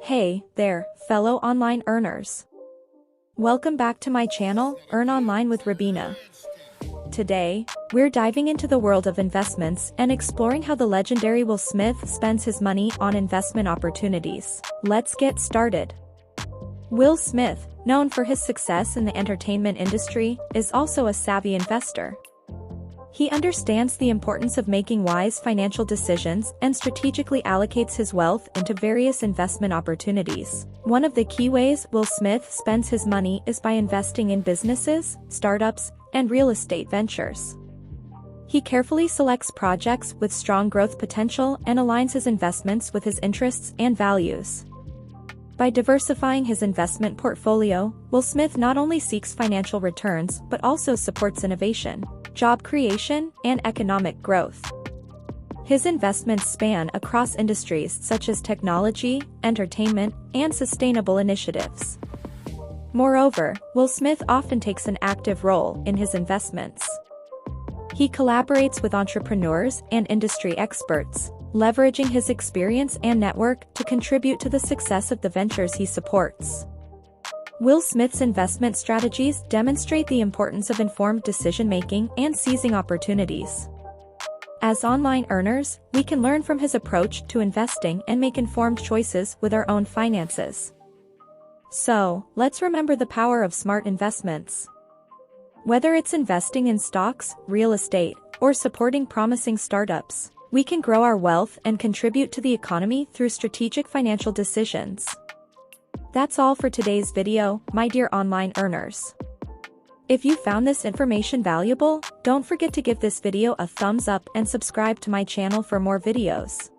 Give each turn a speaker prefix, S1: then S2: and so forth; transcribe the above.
S1: Hey there, fellow online earners. Welcome back to my channel, Earn Online with Rabina. Today, we're diving into the world of investments and exploring how the legendary Will Smith spends his money on investment opportunities. Let's get started. Will Smith, known for his success in the entertainment industry, is also a savvy investor. He understands the importance of making wise financial decisions and strategically allocates his wealth into various investment opportunities. One of the key ways Will Smith spends his money is by investing in businesses, startups, and real estate ventures. He carefully selects projects with strong growth potential and aligns his investments with his interests and values. By diversifying his investment portfolio, Will Smith not only seeks financial returns but also supports innovation, job creation, and economic growth. His investments span across industries such as technology, entertainment, and sustainable initiatives. Moreover, Will Smith often takes an active role in his investments. He collaborates with entrepreneurs and industry experts, leveraging his experience and network to contribute to the success of the ventures he supports. Will Smith's investment strategies demonstrate the importance of informed decision-making and seizing opportunities. As online earners, we can learn from his approach to investing and make informed choices with our own finances. So, let's remember the power of smart investments. Whether it's investing in stocks, real estate, or supporting promising startups, we can grow our wealth and contribute to the economy through strategic financial decisions. That's all for today's video, my dear online earners. If you found this information valuable, don't forget to give this video a thumbs up and subscribe to my channel for more videos.